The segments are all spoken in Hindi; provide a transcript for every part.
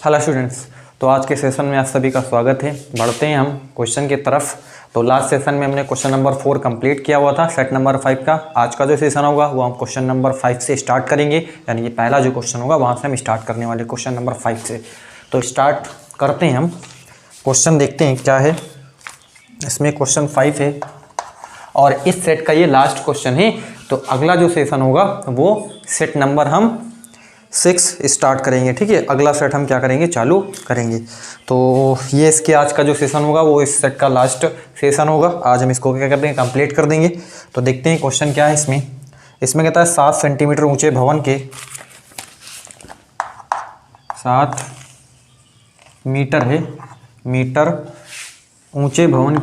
हेलो स्टूडेंट्स, तो आज के सेशन में आप सभी का स्वागत है। बढ़ते हैं हम क्वेश्चन की तरफ। तो लास्ट सेशन में हमने क्वेश्चन नंबर 4 कंप्लीट किया हुआ था, सेट नंबर 5 का। आज का जो सेशन होगा वो हम क्वेश्चन नंबर 5 से स्टार्ट करेंगे, यानी कि पहला जो क्वेश्चन होगा वहाँ से हम स्टार्ट करने वाले क्वेश्चन नंबर 5 से। तो स्टार्ट करते हैं हम, क्वेश्चन देखते हैं क्या है। इसमें क्वेश्चन 5 है और इस सेट का ये लास्ट क्वेश्चन है। तो अगला जो सेशन होगा वो सेट नंबर हम 6 स्टार्ट करेंगे, ठीक है। अगला सेट हम क्या करेंगे, चालू करेंगे। तो ये इसके आज का जो सेशन होगा वो इस सेट का लास्ट सेशन होगा। आज हम इसको क्या कर देंगे, कंप्लीट कर देंगे। तो देखते हैं क्वेश्चन क्या है इसमें। इसमें कहता है 7 सेंटीमीटर ऊंचे भवन के 7 मीटर है, मीटर ऊंचे भवन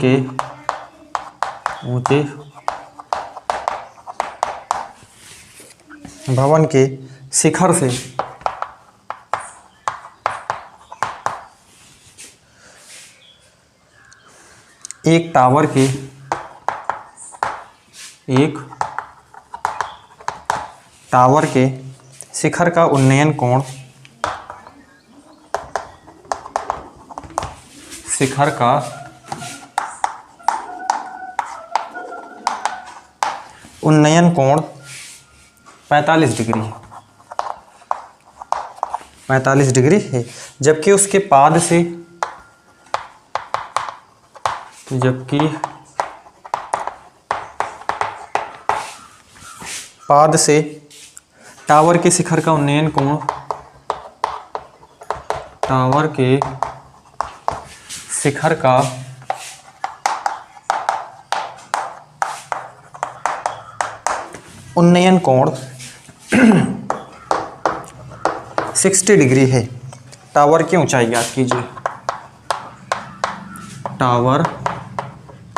के शिखर से एक टावर के शिखर का उन्नयन कोण शिखर का उन्नयन कोण 45 डिग्री है, 45 डिग्री है। जबकि उसके पाद से टावर के शिखर का उन्नयन कोण टावर के शिखर का उन्नयन कोण 60 डिग्री है। टावर की ऊंचाई ज्ञात कीजिए। टावर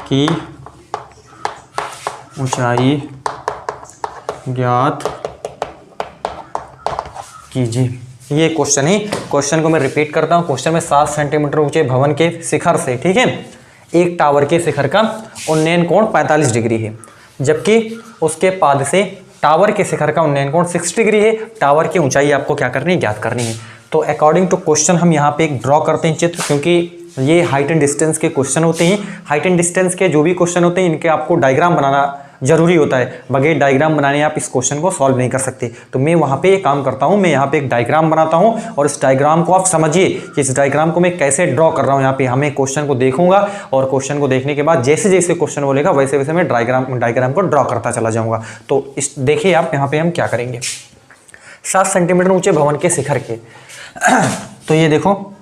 की ऊंचाई ज्ञात कीजिए। ये क्वेश्चन ही, क्वेश्चन को मैं रिपीट करता हूँ। क्वेश्चन में 7 सेंटीमीटर ऊंचे भवन के शिखर से, ठीक है, एक टावर के शिखर का उन्नयन कोण 45 डिग्री है, जबकि उसके पाद से टावर के शिखर का उन्नयन कोण 60 डिग्री है। टावर की ऊंचाई आपको क्या करनी है, ज्ञात करनी है। तो अकॉर्डिंग टू क्वेश्चन हम यहाँ पे एक ड्रॉ करते हैं चित्र, क्योंकि ये हाइट एंड डिस्टेंस के क्वेश्चन होते हैं। हाइट एंड डिस्टेंस के जो भी क्वेश्चन होते हैं इनके आपको डायग्राम बनाना जरूरी होता है। बगैर डायग्राम बनाने आप इस क्वेश्चन को सॉल्व नहीं कर सकते। तो मैं वहाँ पे एक काम करता हूँ, मैं यहाँ पे एक डायग्राम बनाता हूँ और इस डायग्राम को आप समझिए कि इस डायग्राम को मैं कैसे ड्रॉ कर रहा हूँ। यहाँ पे हमें क्वेश्चन को देखूंगा और क्वेश्चन को देखने के बाद जैसे जैसे क्वेश्चन बोलेगा वैसे वैसे मैं डायग्राम को ड्रॉ करता चला जाऊँगा। तो इस देखिए आप यहाँ पे हम क्या करेंगे। 7 सेंटीमीटर ऊंचे भवन के शिखर के तो ये देखो,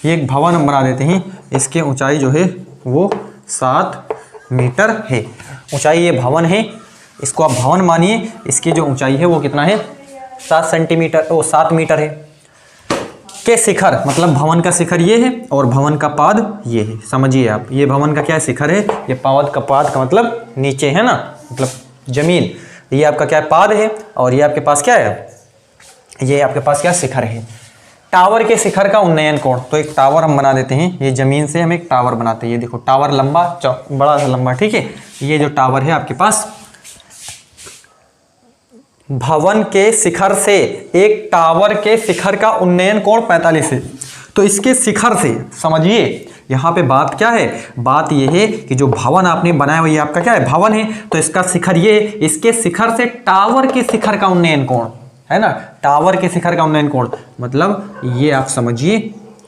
ये एक भवन हम बना देते हैं। इसकी ऊंचाई जो है वो 7 मीटर है। ऊंचाई ये भवन है, इसको आप भवन मानिए। इसकी जो ऊंचाई है वो कितना है, 7 सेंटीमीटर, वो 7 मीटर है। के शिखर मतलब भवन का शिखर ये है और भवन का पाद ये है। समझिए आप, ये भवन का क्या है, शिखर है। ये पाद का मतलब नीचे है ना, मतलब जमीन। ये आपका क्या है, पाद है। और ये आपके पास क्या है, ये आपके पास क्या शिखर है। टावर के शिखर का उन्नयन कोण, तो एक टावर हम बना देते हैं। ये जमीन से हम एक टावर बनाते हैं। ये देखो टावर लंबा, बड़ा सा लंबा, ठीक है। ये जो टावर है आपके पास, भवन के शिखर से एक टावर के शिखर का उन्नयन कोण 45 है। तो इसके शिखर से समझिए, यहाँ पे बात क्या है, बात ये है कि जो भवन आपने बनाया हुआ ये आपका क्या है, भवन है। तो इसका शिखर ये, इसके शिखर से टावर के शिखर का उन्नयन कोण है ना, टावर के शिखर का उन्नयन कोण मतलब ये आप समझिए,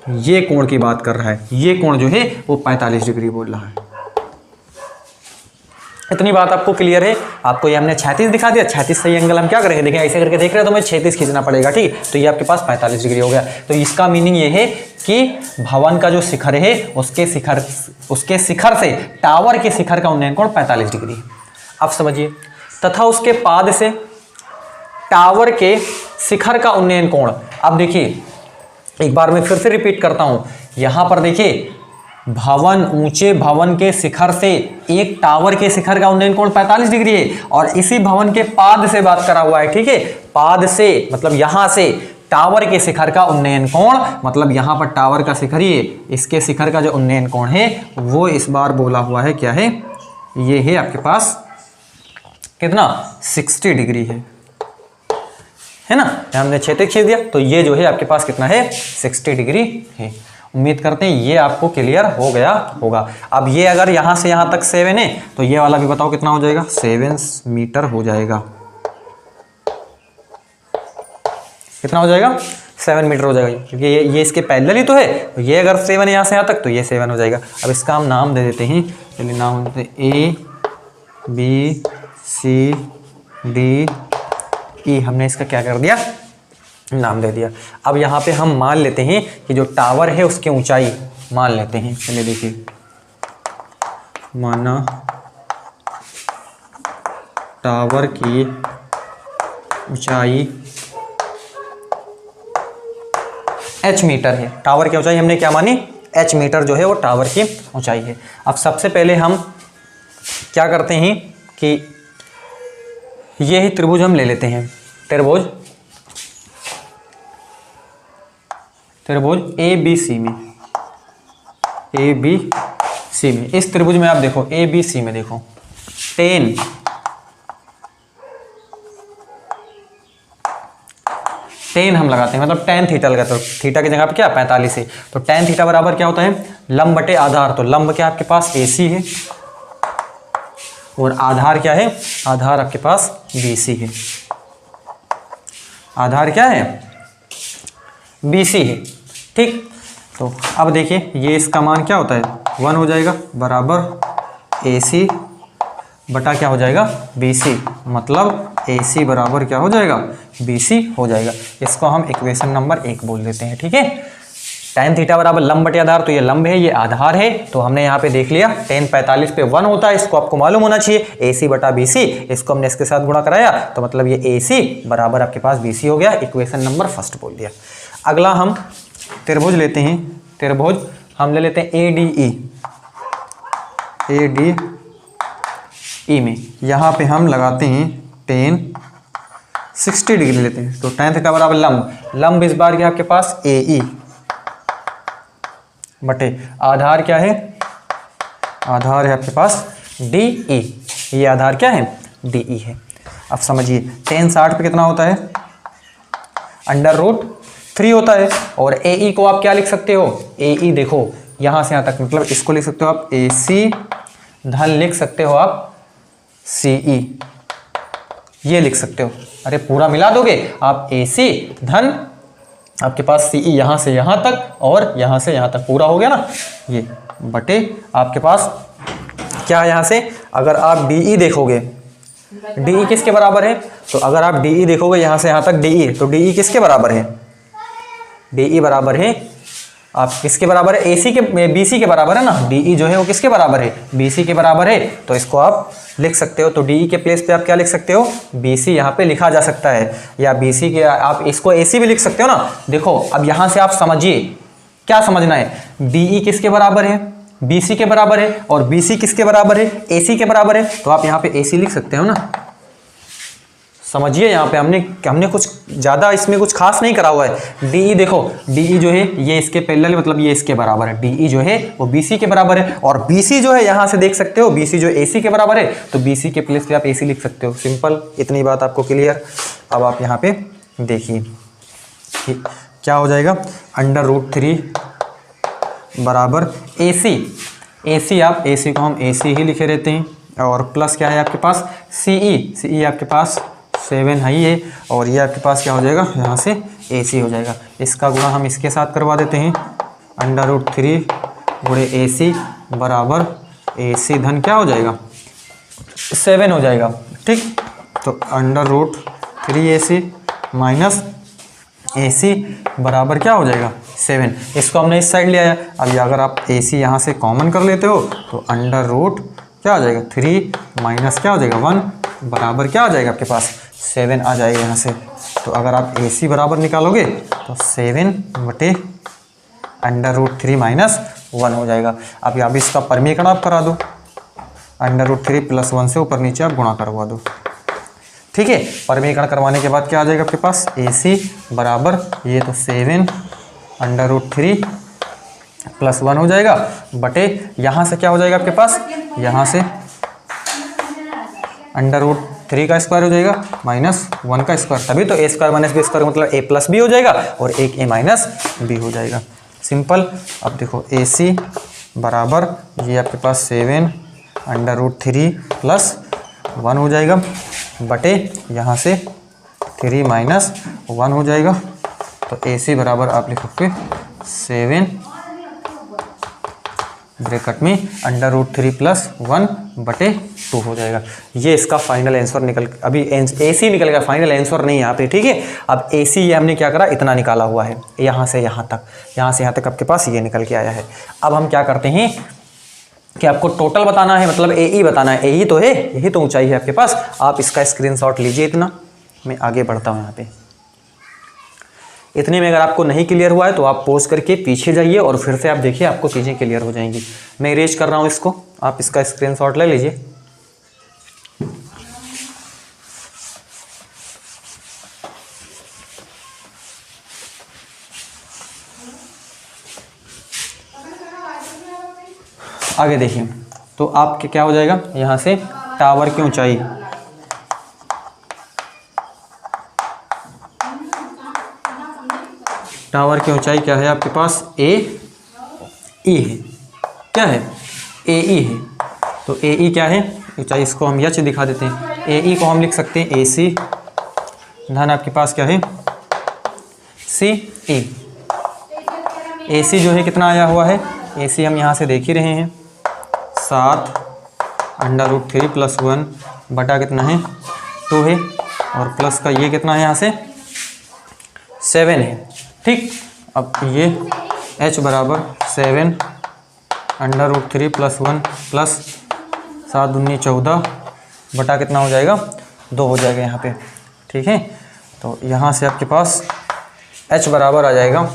ये कोण की बात कर रहा है। ये कोण जो है वो 45 डिग्री बोल रहा है। इतनी बात आपको क्लियर है। आपको ये हमने 36 दिखा दिया। 36 सही एंगल हम क्या करेंगे, देखिए ऐसे करके देख रहे हो तो मैं 36 खींचना पड़ेगा, ठीक। तो ये आपके पास 45 डिग्री हो गया। तो इसका मीनिंग ये है कि भवन का जो शिखर है उसके शिखर से टावर के शिखर का उन्नयन कोण 45 डिग्री है। आप समझिए, तथा उसके पाद से टावर के शिखर का उन्नयन कोण। अब देखिए एक बार मैं फिर से रिपीट करता हूं। यहां पर देखिए, भवन, ऊंचे भवन के शिखर से एक टावर के शिखर का उन्नयन कोण 45 डिग्री है और इसी भवन के पाद से बात करा हुआ है, ठीक है। पाद से मतलब यहां से टावर के शिखर का उन्नयन कोण, मतलब यहां पर टावर का शिखर, ये इसके शिखर का जो उन्नयन कोण है वो इस बार बोला हुआ है क्या है, ये है आपके पास कितना 60 डिग्री है है ना, हमने क्षैतिज खींच दिया तो ये जो है आपके पास कितना है 60 डिग्री है। उम्मीद करते हैं ये आपको क्लियर हो गया होगा। अब ये अगर यहाँ से यहाँ तक 7 है तो ये वाला भी बताओ कितना हो जाएगा, 7 मीटर हो जाएगा। कितना हो जाएगा, 7 मीटर हो जाएगा, क्योंकि ये इसके पैरेलल ही तो है। तो ये अगर 7 है यहाँ से यहाँ तक तो ये 7 हो जाएगा। अब इसका हम नाम दे देते हैं, चलिए नाम देते हैं ABCDE। हमने इसका क्या कर दिया, नाम दे दिया। अब यहाँ पे हम मान लेते हैं कि जो टावर है उसकी ऊंचाई मान लेते हैं। चलिए देखिए, माना टावर की ऊंचाई h मीटर है। टावर की ऊंचाई हमने क्या मानी, h मीटर जो है वो टावर की ऊंचाई है। अब सबसे पहले हम क्या करते हैं कि ये ही त्रिभुज हम ले लेते हैं, त्रिभुज ABC में, इस त्रिभुज में आप देखो ABC में देखो टेन हम लगाते हैं, मतलब tan थीटा लगाते हो। थीटा की जगह पे क्या 45 है, तो tan थीटा बराबर क्या होता है, लंब बटे आधार। तो लंब क्या आपके पास AC है और आधार क्या है, आधार आपके पास BC है। आधार क्या है, BC है। ठीक, तो अब देखिए ये इसका मान क्या होता है 1 हो जाएगा, बराबर AC बटा क्या हो जाएगा BC, मतलब AC बराबर क्या हो जाएगा BC हो जाएगा। इसको हम इक्वेशन नंबर 1 बोल देते हैं। ठीक है, tan थीटा बराबर लंब बटे आधार, तो ये लंब है ये आधार है। तो हमने यहाँ पे देख लिया tan 45 पे 1 होता है, इसको आपको मालूम होना चाहिए AC बटा BC। इसको हमने इसके साथ गुणा कराया तो मतलब ये AC बराबर आपके पास BC हो गया। इक्वेशन नंबर 1 बोल दिया। अगला हम त्रिभुज लेते हैं, त्रिभुज हम ले लेते हैं ADE में। यहाँ पे हम लगाते हैं tan 60 डिग्री लेते हैं, तो tan थीटा बराबर लंब इस बार क्या आपके पास AE बटे आधार क्या है, आधार है आपके पास DE। ये आधार क्या है DE है। अब समझिए tan 60 पे कितना होता है, √3 होता है। और AE को आप क्या लिख सकते हो, AE देखो यहाँ से यहाँ तक, मतलब इसको लिख सकते हो आप AC धन लिख सकते हो आप CE, ये लिख सकते हो। अरे पूरा मिला दोगे आप, AC धन आपके पास CE यहाँ से यहाँ तक और यहाँ से यहाँ तक, पूरा हो गया ना ये, बटे आपके पास क्या है यहाँ से, अगर आप DE देखोगे, DE किसके बराबर है, तो अगर आप DE देखोगे यहाँ से यहाँ तक DE, तो DE किसके बराबर है, DE बराबर है आप किसके बराबर है, AC के BC के बराबर है ना। DE जो है वो किसके बराबर है, BC के बराबर है। तो इसको आप लिख सकते हो, तो DE के प्लेस पे आप क्या लिख सकते हो, BC यहाँ पे लिखा जा सकता है, या BC के आप इसको AC भी लिख सकते हो ना। देखो अब यहाँ से आप समझिए क्या समझना है, DE किसके बराबर है, BC के बराबर है, और BC किसके बराबर है, AC के बराबर है। तो आप यहाँ पे AC लिख सकते हो ना। समझिए यहाँ पे हमने कुछ ज़्यादा इसमें कुछ खास नहीं करा हुआ है। DE देखो, DE जो है ये इसके पैरेलल, मतलब ये इसके बराबर है। DE जो है वो BC के बराबर है, और BC जो है यहाँ से देख सकते हो, BC जो AC के बराबर है, तो BC के प्लेस पे आप AC लिख सकते हो। सिंपल, इतनी बात आपको क्लियर। अब आप यहाँ पे देखिए क्या हो जाएगा, √3 बराबर AC आप AC को हम AC ही लिखे रहते हैं, और प्लस क्या है आपके पास CE आपके पास 7 है ही है, और ये आपके पास क्या हो जाएगा यहाँ से AC हो जाएगा। इसका गुणा हम इसके साथ करवा देते हैं, √3 गुणे AC बराबर AC धन क्या हो जाएगा 7 हो जाएगा। ठीक, तो √3 AC माइनस AC बराबर क्या हो जाएगा 7। इसको हमने इस साइड लिया है। अब अगर आप AC यहाँ से कॉमन कर लेते हो तो √ क्या हो जाएगा 3 माइनस क्या हो जाएगा 1 बराबर क्या हो जाएगा आपके पास 7 आ जाएगा यहाँ से। तो अगर आप AC बराबर निकालोगे तो 7 बटे √3 माइनस 1 हो जाएगा। अब यहाँ भी इसका परमीकरण आप करा दो, √3 + 1 से ऊपर नीचे आप गुणा करवा दो। ठीक है, परमीकरण करवाने के बाद क्या आ जाएगा आपके पास AC बराबर ये तो 7 √3 + 1 हो जाएगा, बटे यहाँ से क्या हो जाएगा आपके पास, यहाँ से √3 3 का स्क्वायर हो जाएगा माइनस 1 का स्क्वायर, तभी तो ए स्क्वायर माइनस बी स्क्वायर मतलब ए प्लस बी हो जाएगा और एक ए माइनस बी हो जाएगा। सिंपल। अब देखो ए सी बराबर ये आपके पास 7√3 प्लस 1 हो जाएगा बटे यहाँ से 3 माइनस 1 हो जाएगा। तो ए सी बराबर आप लिखोगे 7 ब्रैकेट में √3 प्लस 1 बटे 2 हो जाएगा। ये इसका फाइनल आंसर निकल, अभी ए सी निकल गया, फाइनल आंसर नहीं यहाँ पे, ठीक है। अब ए सी ये हमने क्या करा, इतना निकाला हुआ है, यहाँ से यहाँ तक, यहाँ से यहाँ तक आपके पास ये निकल के आया है। अब हम क्या करते हैं कि आपको टोटल बताना है, मतलब ए ई बताना है। ए ई तो है, यही तो ऊंचाई है आपके पास। आप इसका स्क्रीनशॉट लीजिए। इतना मैं आगे बढ़ता हूँ यहाँ पे। इतने में अगर आपको नहीं क्लियर हुआ है तो आप पॉज करके पीछे जाइए और फिर से आप देखिए, आपको चीज़ें क्लियर हो जाएंगी। मैं इरेज कर रहा हूँ इसको, आप इसका स्क्रीनशॉट ले लीजिए। आगे देखिए, तो आपके क्या हो जाएगा, यहाँ से टावर की ऊंचाई, टावर की ऊंचाई क्या है आपके पास, ए ई है। क्या है, ए ई है। तो ए ई क्या है, ऊंचाई, इसको हम यच दिखा देते हैं। ए ई को हम लिख सकते हैं ए सी धन आपके पास क्या है, सी ई। ए सी जो है कितना आया हुआ है, ए सी हम यहाँ से देख ही रहे हैं, 7√3 प्लस 1 बटा कितना है, 2 है, और प्लस का ये कितना है यहाँ से 7 है। ठीक। अब ये h बराबर 7√3 प्लस 1 प्लस 7 दूनी 14 बटा कितना हो जाएगा, 2 हो जाएगा यहाँ पे। ठीक है। तो यहाँ से आपके पास h बराबर आ जाएगा,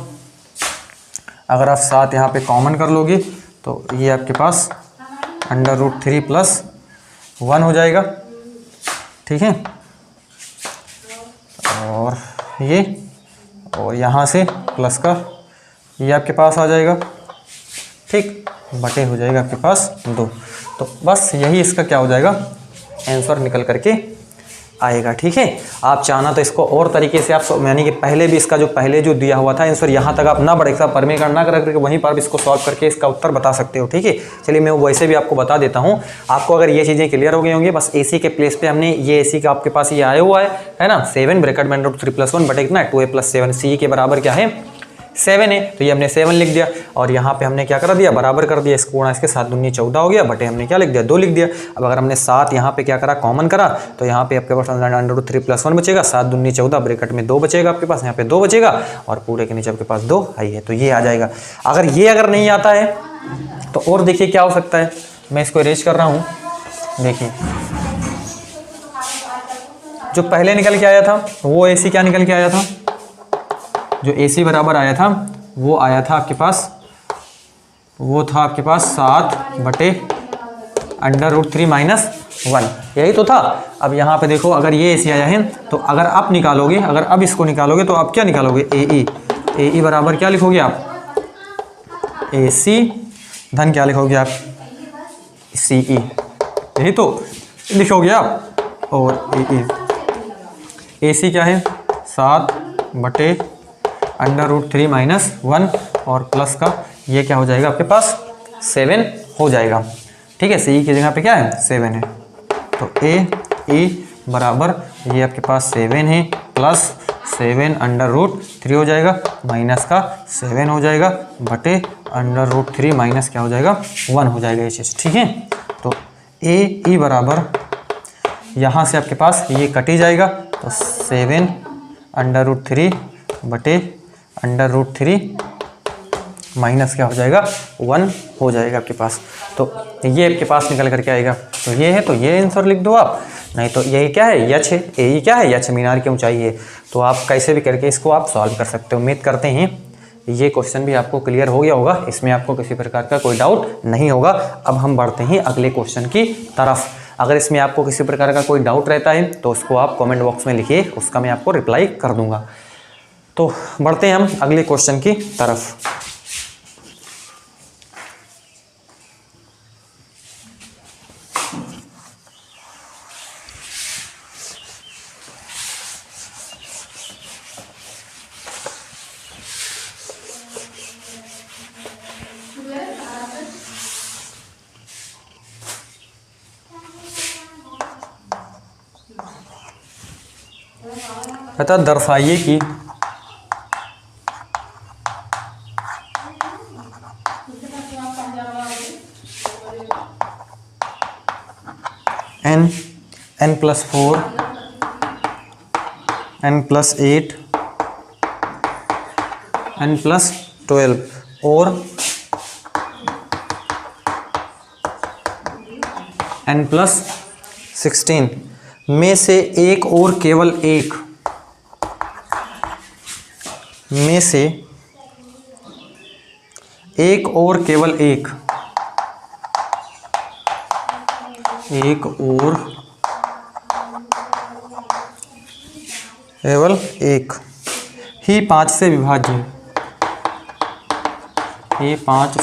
अगर आप 7 यहाँ पे कॉमन कर लोगे तो ये आपके पास √3 प्लस 1 हो जाएगा। ठीक है। और ये, और यहाँ से प्लस का ये आपके पास आ जाएगा। ठीक। बटे हो जाएगा आपके पास 2। तो बस यही इसका क्या हो जाएगा, आंसर निकल करके आएगा। ठीक है। आप चाहना तो इसको और तरीके से आप, यानी कि पहले भी इसका जो पहले जो दिया हुआ था आंसर, यहाँ तक आप ना बढ़े, परमीकरण ना कर करके वहीं पर भी इसको सॉल्व करके इसका उत्तर बता सकते हो। ठीक है। चलिए मैं वैसे भी आपको बता देता हूँ। आपको अगर ये चीज़ें क्लियर हो गई होंगी, बस एसी के प्लेस पे हमने ये एसी का आपके पास ये आया हुआ है ना, 7 ब्रैकेट में √3 प्लस 1 बटे कितना है, 2a प्लस 7, सी के बराबर क्या है 7 है। तो ये हमने 7 लिख दिया, और यहाँ पे हमने क्या कर दिया, बराबर कर दिया, इसको गुणा इसके 7 दूनी 14 हो गया, बटे हमने क्या लिख दिया, 2 लिख दिया। अब अगर हमने 7 यहाँ पे क्या करा, कॉमन करा, तो यहाँ पे आपके पास √3 प्लस 1 बचेगा, 7 दूनी 14 ब्रैकेट में 2 बचेगा आपके पास, यहाँ पे 2 बचेगा, और पूरे के नीचे आपके पास 2 आई है। तो ये आ जाएगा। अगर नहीं आता है तो और देखिए क्या हो सकता है, मैं इसको इरेज कर रहा हूँ। देखिए जो पहले निकल के आया था वो एसी क्या निकल के आया था, जो AC बराबर आया था वो आया था आपके पास, वो था आपके पास 7 बटे √3 माइनस 1, यही तो था। अब यहाँ पे देखो, अगर ये AC आया है तो अगर आप निकालोगे, अगर अब इसको निकालोगे तो आप क्या निकालोगे, AE बराबर क्या लिखोगे आप, AC धन क्या लिखोगे आप, CE, यही तो लिखोगे आप। और AC क्या है 7 बटे √3 माइनस 1, और प्लस का ये क्या हो जाएगा आपके पास 7 हो जाएगा। ठीक है। सी की जगह पे क्या है 7 है। तो AE बराबर ये आपके पास 7 है, प्लस 7 √3 हो जाएगा, माइनस का 7 हो जाएगा, बटे √3 माइनस क्या हो जाएगा 1 हो जाएगा ये चीज़। ठीक है। तो AE बराबर यहाँ से आपके पास ये कट ही जाएगा, तो 7 √3 बटे √3 माइनस क्या हो जाएगा 1 हो जाएगा आपके पास। तो ये आपके पास निकल करके आएगा। तो ये है, तो ये आंसर लिख दो आप, नहीं तो यही क्या है, यच है। यही क्या है, यच मीनार की ऊंचाई है। तो आप कैसे भी करके इसको आप सॉल्व कर सकते हो। उम्मीद करते हैं ये क्वेश्चन भी आपको क्लियर हो गया होगा, इसमें आपको किसी प्रकार का कोई डाउट नहीं होगा। अब हम बढ़ते हैं अगले क्वेश्चन की तरफ। अगर इसमें आपको किसी प्रकार का कोई डाउट रहता है तो उसको आप कमेंट बॉक्स में लिखिए, उसका मैं आपको रिप्लाई कर दूंगा। तो बढ़ते हैं हम अगले क्वेश्चन की तरफ। अतः दर्शाइए कि n+4 n+8 n+12 और n+16 में से एक और केवल एक में से एक और केवल एक केवल एक ही 5 से विभाज्य है। ये 5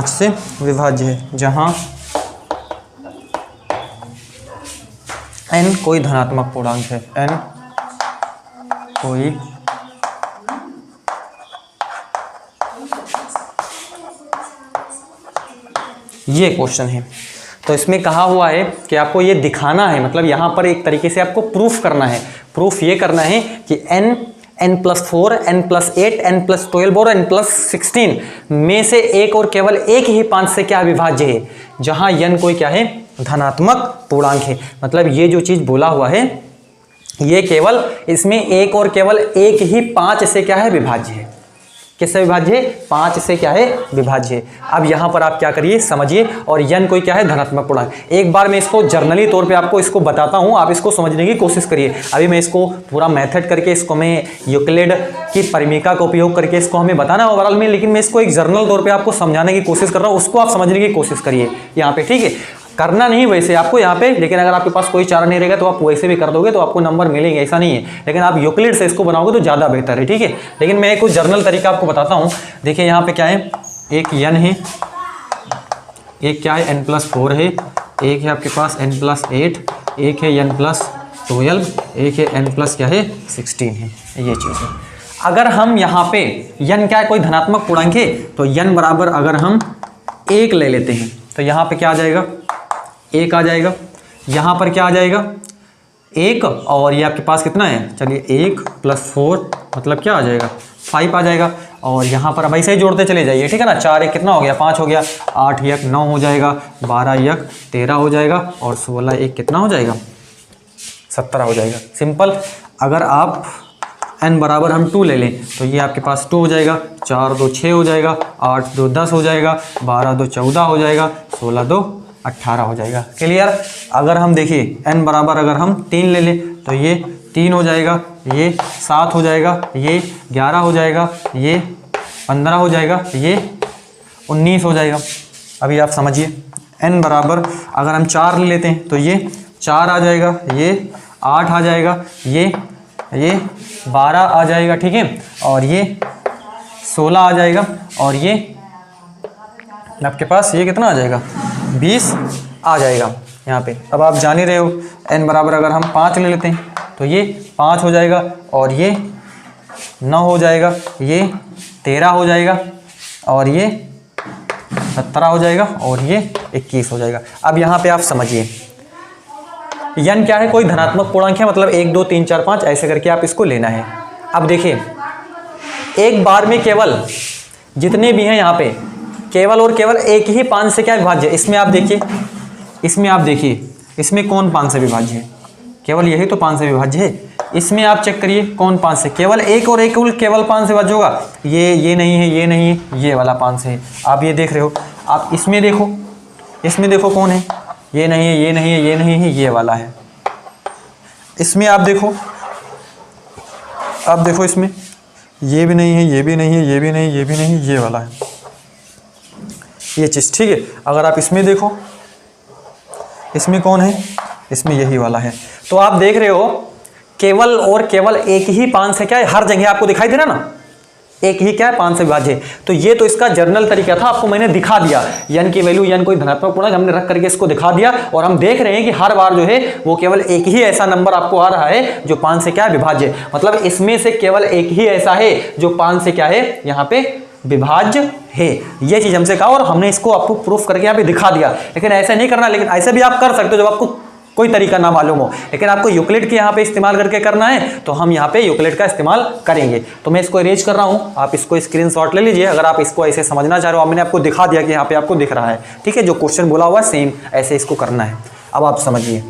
से विभाज्य है, जहां n कोई धनात्मक पूर्णांक है, n कोई ये क्वेश्चन है। तो इसमें कहा हुआ है कि आपको ये दिखाना है, मतलब यहाँ पर एक तरीके से आपको प्रूफ करना है। प्रूफ ये करना है कि n+4 n+8 n+12 और n+16 में से एक और केवल एक ही 5 से क्या विभाज्य है, जहाँ n कोई क्या है, धनात्मक पूर्णांक है। मतलब ये जो चीज़ बोला हुआ है ये केवल इसमें एक और केवल एक ही 5 से क्या है, विभाज्य है। किससे विभाज्य है? 5 से क्या है, विभाज्य है। अब यहाँ पर आप क्या करिए, समझिए, और n कोई क्या है, धनात्मक पूर्णांक। एक बार मैं इसको जर्नली तौर पे आपको इसको बताता हूँ, आप इसको समझने की कोशिश करिए। अभी मैं इसको पूरा मेथड करके इसको मैं यूक्लिड की परिमेका का उपयोग करके इसको हमें बताना है ओवरऑल में, लेकिन मैं इसको एक जर्नल तौर पर आपको समझाने की कोशिश कर रहा हूँ, उसको आप समझने की कोशिश करिए यहाँ पे, ठीक है। करना नहीं वैसे आपको यहाँ पे, लेकिन अगर आपके पास कोई चारा नहीं रहेगा तो आप वैसे भी कर दोगे तो आपको नंबर मिलेंगे, ऐसा नहीं है। लेकिन आप यूक्लिड से इसको बनाओगे तो ज़्यादा बेहतर है, ठीक है। लेकिन मैं एक जर्नल तरीका आपको बताता हूँ। देखिए यहाँ पे क्या है, एक n है, एक क्या है, n+4 है, एक है आपके पास n+8, एक है n+12, एक है n+16 है, ये चीज़ है। अगर हम यहाँ पे n क्या है, कोई धनात्मक पूर्णांक है, तो n बराबर अगर हम 1 ले लेते हैं तो यहाँ पे क्या आ जाएगा, 1 आ जाएगा। यहाँ पर क्या आ जाएगा, 1, और ये आपके पास कितना है, चलिए 1+4 मतलब क्या आ जाएगा, 5 आ जाएगा। और यहाँ पर अब ऐसे ही जोड़ते चले जाइए, ठीक है ना। 4 1 कितना हो गया, 5 हो गया, 8 1 9 हो जाएगा, 12 1 13 हो जाएगा, और 16 1 कितना हो जाएगा, 17 हो जाएगा। सिंपल। अगर आप n बराबर हम 2 ले लें तो ये आपके पास 2 हो जाएगा, 4 2 6 हो जाएगा, 8 2 10 हो जाएगा, 12 2 14 हो जाएगा, 16 2 18 हो जाएगा। क्लियर। अगर हम देखिए n बराबर अगर हम 3 ले लें तो ये 3 हो जाएगा, ये 7 हो जाएगा, ये 11 हो जाएगा, ये 15 हो जाएगा, ये 19 हो जाएगा। अभी आप समझिए, n बराबर अगर हम 4 ले लेते हैं तो ये 4 आ जाएगा, ये 8 आ जाएगा, ये 12 आ जाएगा, ठीक है, और ये 16 आ जाएगा, और ये आपके पास ये कितना आ जाएगा, 20 आ जाएगा यहाँ पे। अब आप जान ही रहे हो, n बराबर अगर हम 5 ले लेते हैं तो ये 5 हो जाएगा, और ये 9 हो जाएगा, ये 13 हो जाएगा, और ये 17 हो जाएगा, और ये 21 हो जाएगा। अब यहाँ पे आप समझिए, n क्या है, कोई धनात्मक पूर्णांक है, मतलब 1 2 3 4 5 ऐसे करके आप इसको लेना है। अब देखिए, एक बार में केवल जितने भी हैं यहाँ पे केवल और केवल एक ही 5 से क्या विभाज्य है। इसमें आप देखिए, इसमें कौन 5 से विभाज्य है, केवल यही तो 5 से विभाज्य है। इसमें आप चेक करिए कौन 5 से, केवल एक और एक केवल 5 से विभाज्य होगा। ये नहीं है, ये नहीं है, ये वाला 5 से है। आप ये देख रहे हो, आप इसमें देखो कौन है, ये नहीं है, ये नहीं है, ये नहीं है, ये वाला है। इसमें आप देखो इसमें ये भी नहीं है, ये भी नहीं है, ये भी नहीं, ये भी नहीं, ये वाला है, ये चीज़, ठीक है। अगर आप इसमें देखो, इसमें कौन है, इसमें यही वाला है। तो आप देख रहे हो, केवल और केवल एक ही 5 से क्या है, हर जगह आपको दिखाई दे रहा ना, एक ही क्या है 5 से विभाज्य है। तो ये तो इसका जर्नल तरीका था, आपको मैंने दिखा दिया। n की वैल्यू, n कोई धनात्मक पूर्णांक हमने रख करके इसको दिखा दिया, और हम देख रहे हैं कि हर बार जो है वो केवल एक ही ऐसा नंबर आपको आ रहा है जो 5 से क्या है, विभाज्य है। मतलब इसमें से केवल एक ही ऐसा है जो 5 से क्या है, यहाँ पे विभाज्य है। ये चीज हमसे कहा और हमने इसको आपको प्रूफ करके यहाँ पे दिखा दिया। लेकिन ऐसा नहीं करना, लेकिन ऐसे भी आप कर सकते हो। जब आपको कोई तरीका ना मालूम हो, लेकिन आपको यूक्लिड के यहाँ पे इस्तेमाल करके करना है तो हम यहाँ पे यूक्लिड का इस्तेमाल करेंगे। तो मैं इसको इरेज कर रहा हूँ, आप इसको स्क्रीनशॉट ले लीजिए अगर आप इसको ऐसे समझना चाह रहे हो। मैंने आपको दिखा दिया कि यहाँ पे आपको दिख रहा है, ठीक है। जो क्वेश्चन बोला हुआ है सेम ऐसे इसको करना है। अब आप समझिए।